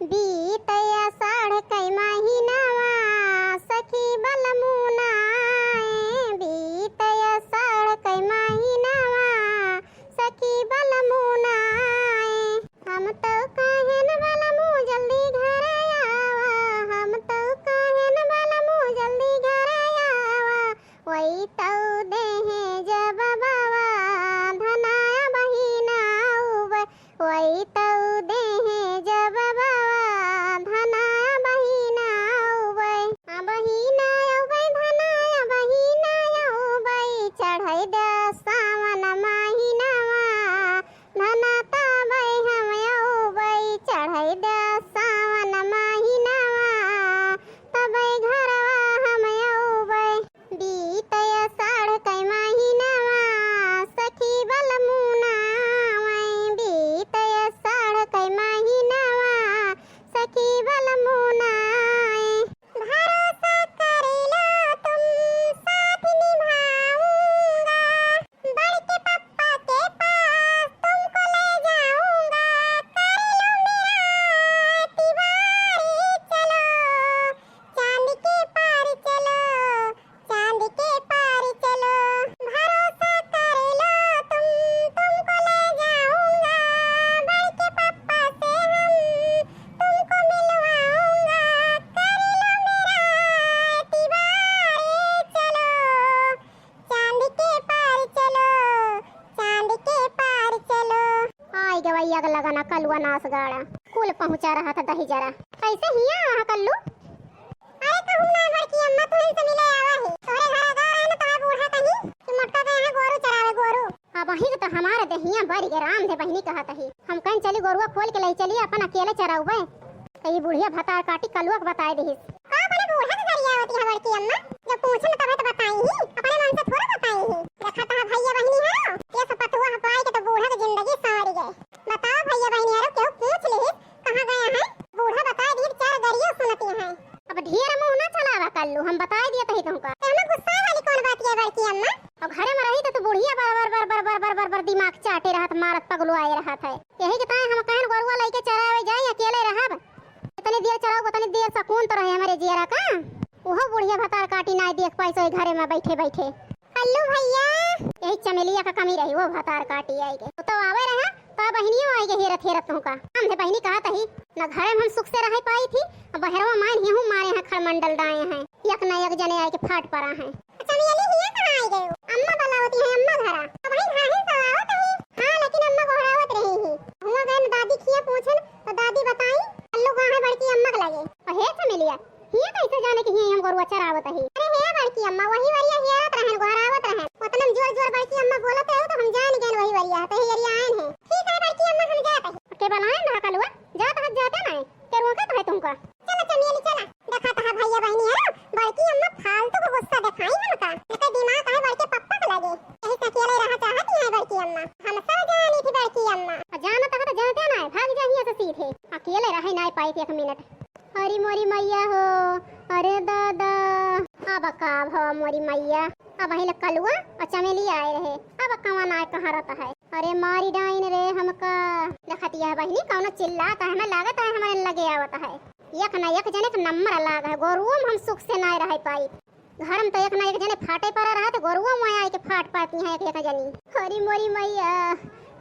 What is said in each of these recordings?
बीतया साढ़ कई महीनावा सखी बलमुनाए। बीतया साढ़ कई महीनावा सखी बलमुनाए। हम तो कहन बलमु जल्दी घर आवा। हम तो कहन बलमु जल्दी घर आवा। वही तो देहे जब बाबा धनाया बहिना उबे। वही तो देहे जब बाबा धनाया बहिना उबे। बहिना उबे धनाया बहिना उबे। चढ़ई दे सावन महीनावा धनाता बै हम उबे। चढ़ई दे सावन महीनावा तबै घरवा हम उबे। बीतया साढ़ कई महीनावा सखी बलमुनाए। बीतया साढ़ कई महीनावा सखी बलमुनाए। भरोसा कर लो तुम साथ निभाऊंगा। बढ़ के पप्पा के पास तुमको ले जाऊंगा। कर लो मेरा तिवारी चलो चांद के पार चलो। चांद के पार चलो। भरोसा कर लो तुमको ले जाऊंगा। बढ़ के पप्पा से हम तुमको मिलवाऊंगा। कर लो मेरा तिवारी चलो चांद के पार चलो। चांद के पार चलो। आई गवैया का लगाना कलुआ नास गाड़ा कुल पहुंचा रहा था दही जरा। कैसे हिया वहां कल्लू? अरे कहूं ना बड़की अम्मा तुहन से मिले आवा है। तोरे घर गए रहे ना तोरा बूढ़ा कहीं कि मोटका के यहाँ गोरू चरावे गोरू। अब वही तो हमारे दहिया बड़ी के राम दे बहनी कहत ही। हम कहीं चली गोरुआ खोल के ले चली अपन अकेले चराउबे। तो ये बुढ़िया भतार काटी कलुआ के बताए दिहिस। का अपने बूढ़ा के गरिया होती है बड़की अम्मा? जब पूछे तब तो बताई ही अपने मन से थोड़ा बताई ही। रखा ता भैया बहनी है ये सब पतुआ हपाई के तो बूढ़ा की जिंदगी संवर गई। बताओ भैया बहनी है क्यों पूछ ले कहां गया है? बूढ़ा बताए दिए चार गरिया सुनती है। अब ढेर मुंह ना चलावा कल्लू हम बताए दिए तही तुमको। एमे गुस्सा वाली कौन बात है बड़की अम्मा? अब घरे में रही तो बुढ़िया बार दिमाग चाटे रहत मारत पगलू आए रहत है। यही के ताए हम कहन गोरुआ लेके चरावे जाई अकेले रहब। इतनी देर चराओ उतनी देर सुकून तो रहे हमारे जियरा का। ओहो बुढ़िया भतार काटी ना देख पाई सो घरे में बैठे बैठे। कल्लू भैया यही चमेलिया का कमी रही वो भतार काटी आई के तो आवे रहे तो बहनियों आई के हेरत हेरत तुमका। हम से बहनी कहत ही ना घरे में हम सुख से रह पाई थी। बहरवा मान ही हूं मारे हैं खरमंडल डाए हैं। एक ना एक जने आए के फाट पड़ा है। चमेली हिया कहां आई गयो? अम्मा बलावती है अम्मा घरा। अब ही घाहे तो आवत है। हां लेकिन अम्मा घोड़ावत रही ही। हुआ गए दादी खिया पूछन तो दादी बताई कल्लू कहां है बड़की अम्मा के लगे। हे चमेलिया हिया कैसे जाने कि हिया हम गोरुआ चरावत ही? अरे हे बड़की अम्मा वही वरिया हेरत रहन घोड़ावत रहन। उतनम जोर जोर बड़की अम्मा बोलत है तो हम जान गए वही वरिया तो हेरिया आए हैं। ठीक है बड़की अम्मा हम जात है। के बनाए ना कलुआ जात है जाते ना के रोकत है तुमको। चलो चमेली चला देखा ता भैया बहनी है बड़की अम्मा फालतू को गुस्सा दिखाई हमका। इनका दिमाग है बड़के पप्पा के लगे। यही से अकेले रहा चाहती है बड़की अम्मा। हम सब जानी थी बड़की अम्मा। जाना था तो जाते ना भाग जाइए से सीधे अकेले रह नहीं पाई थी एक मिनट। हरी मोरी मैया हो अरे दादा अब का भव मोरी मैया। अब ही कलुआ और चमेली आए रहे। अब कौन आए कहाँ रहता है? अरे मारी डाइन रे हमका देखती है बहनी कौन चिल्लाता है। हमें लागत है हमारे लगे आवता है। एक ना एक जने का नंबर लाग है। गोरुओं हम सुख से ना रह पाई। घर में तो एक ना एक जने फाटे पर रहा तो गोरुओं में आए के फाट पाती हैं एक जनी। हरी मोरी मैया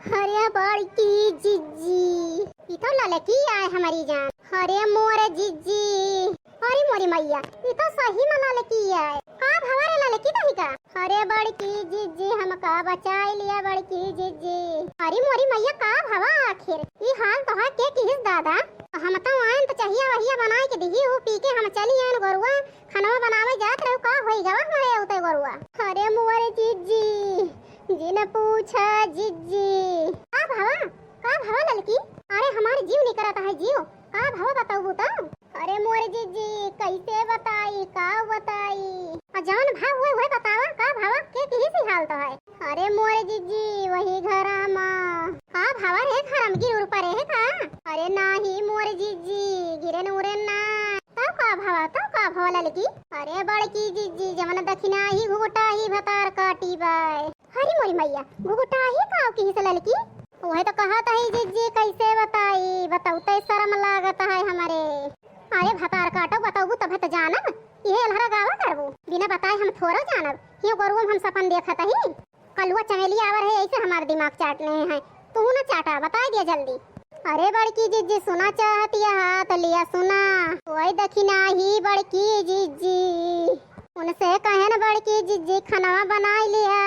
हरे बड़की जिज्जी ये तो ललकी आए हमारी जान। हरे मोरे जिज्जी हरी मोरी मैया ये तो सही में ललकी आए। का हमारे ललकी नहीं का? हरे बड़की जिज्जी हमका बचाई लिया बड़की जिज्जी। हरी मोरी मैया का भवा आखिर ये हाल तो है के किस दादा? हम तो आए तो चाहिए वही बनाए के दी हो पी के हम चली आए गोरुआ खाना बनावे जात रहो का होई गवा हमारे उते गोरुआ। हरे मोरे जिज्जी जिन पूछा जिज्जी का भवा ललकी? अरे हमारे जीव नहीं करता है जीव का भवा बताओ तो। अरे मोरे जिज्जी कैसे बताई का बताई जान भाव हुए बतावा का भवा के किसी हाल तो है। अरे मोरे जिज्जी वही घरा मां का भवा रे घरम गिर ऊपर है का? अरे नाही मोरे जिज्जी गिरे नूरे ना तो का भवा ललकी? अरे बड़की जिज्जी जमन दखिना ही घुघटा ही भतार काटी बाय। हरी मोरी मैया घुघटा ही का की ललकी? वही तो कहत है जिज्जी कैसे बताई बताऊते शर्म लागत है हम अरे भतार काटो बताऊ तब तो जानब, ये अलहरा गावा करबो, बिना बताए हम थोड़ा जानब। ये गोरुआ हम सपन देखत ही, कलुआ चमेली आवर है ऐसे हमारे दिमाग चाटने हैं। तू न चाटा, बता दिया जल्दी। अरे बड़की जीजी सुना चाहती है तो लिया सुना, वही दखिना ही बड़की जीजी, उनसे कहे न बड़की जीजी खाना बना लिया।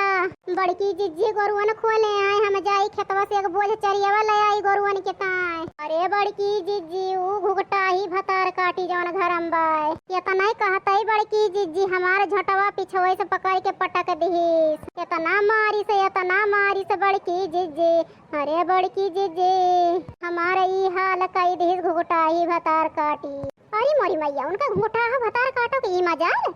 बड़की जीजी गोरुअन खोले आए, हम जाई खेतवा से एक बोझ चरियावा ले आई गोरुअन के ताए। अरे बड़की जीजी ऊ घुघटा ही भतार काटी जवन घरम बाय, ये तो नहीं कहतई बड़की जीजी हमार झटवा पिछवे से पकड़ के पटक दीस, इतना मारी से बड़की जीजी। अरे बड़की जीजी हमारा ई हाल कई दीस घुघटा ही भतार काटी। अरे मोरी मैया उनका घुघटा भतार काटो के ई मजाल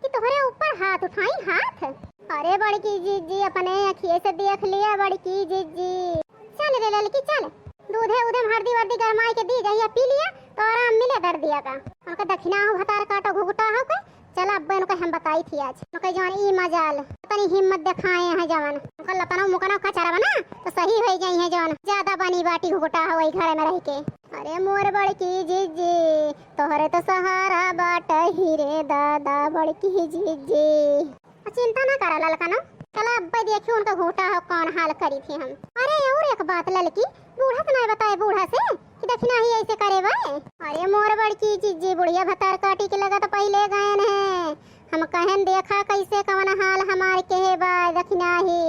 कि तुम्हारे ऊपर हाथ उठाई हाथ। अरे बड़की जीजी अपने अखिए से देख लिया बड़की जीजी। चल रे लड़की चल, दूधे उधे हल्दी वर्दी गरमाई के दी गई पी लिया तो आराम मिले दर्द दिया का। उनका दक्षिणा हो भतार काटो घुघटा हो के चला अब उनको हम बताई थी आज उनका जवान ई मजाल तनी हिम्मत दिखाए हैं जवान। उनका लतनो मुकनो खचरा बना तो सही हो गई है जवान, ज्यादा बनी बाटी घुघटा हो वही घर में रह के। अरे मोर बड़की जीजी तोहरे तो सहारा बाट हीरे दादा बड़की जीजी। चिंता ना करा ललकनो, चला अब देखियो उनका घोटा हो कौन हाल करी थी हम। अरे और एक बात ललकी, बूढ़ा तो नहीं बताए बूढ़ा से कि दक्षिणा ही ऐसे करे भाई। अरे मोर बड़की जीजी बुढ़िया भतार काटी के लगा तो पहले गए हैं, हम कहन देखा कैसे कवन हाल हमारे के है बा दक्षिणा ही।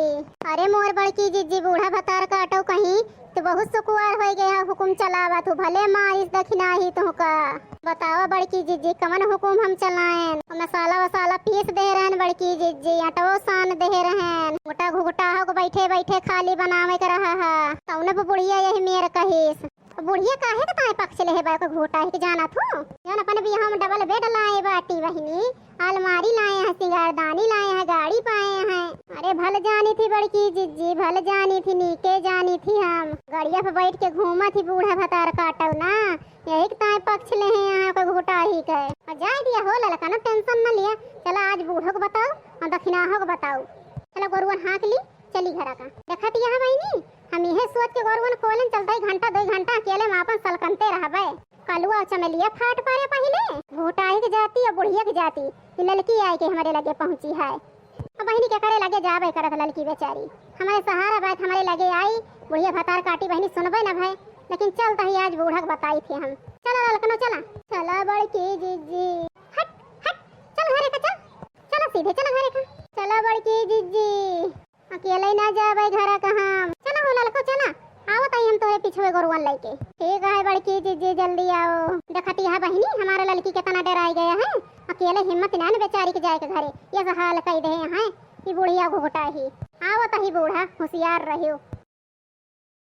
अरे मोर बड़की जीजी बूढ़ा भतार काटो कहीं तो बहुत सुकुआर हो गया हुकुम चलावा तू भले मारिस दक्षिणा ही तुमका। बताओ बड़की जीजी कवन हुकुम हम चलाएं, मसाला वसाला पीस दे रहन बड़की जीजी, आटो सान दे रहन, मोटा घुघटा हो बैठे बैठे खाली बनावे के रहा है। तौने बुढ़िया यही मेर कहिस, बुढ़िया काहे तो ताए पक्ष ले बा को घोटा है जाना थू जन अपन भी हम डबल बेड लाए बाटी बहिनी, अलमारी लाए हैं, सिंगारदानी लाए हैं, गाड़ी पाए हैं। अरे भल जानी थी बड़की जीजी भल जानी थी, नीके जानी थी हम गाड़िया पे बैठ के घूमा थी बूढ़ा भतार काटो ना, यही ताए पक्ष ले हैं यहाँ को घोटा ही कहे जाए दिया हो ललका ना टेंशन न लिया। चला आज बूढ़ो को बताओ और दक्षिणाहो को बताओ। चलो गोरुअन हाँक ली चली घर का देखा थी यहाँ बहनी, हम यह सोच के गोरुअन खोलन चलता घंटा 2 घंटा अकेले में अपन सलकनते रहबे। कलुआ चमेलिया फाट पारे पहले घोटाई के जाती और बुढ़िया की जाती, लड़की आई के हमारे लगे पहुंची है। अब बहनी क्या करे लगे जाबे करत लड़की बेचारी हमारे सहारा बात हमारे लगे आई, बुढ़िया भतार काटी बहनी सुनबे न भाई, लेकिन चल तही आज बूढ़ा बताई थी हम। चला ललकनो चला, चला बड़की जीजी हट हट चल घरे का चल, चला सीधे चला घरे का, चला बड़की जीजी अकेले ना जाबे घर का हम। चला हो ललको चला आओ तई हम तोरे पीछे गोरुअन लेके। ठीक है बड़की जीजी जल्दी आओ। देखती है बहनी हमारे लड़की के तना डराई गया है, अकेले हिम्मत ना बेचारी के जाए के घरे, ये हाल कह दे हैं कि बुढ़िया घोटा ही। आओ तही बूढ़ा होशियार रहियो।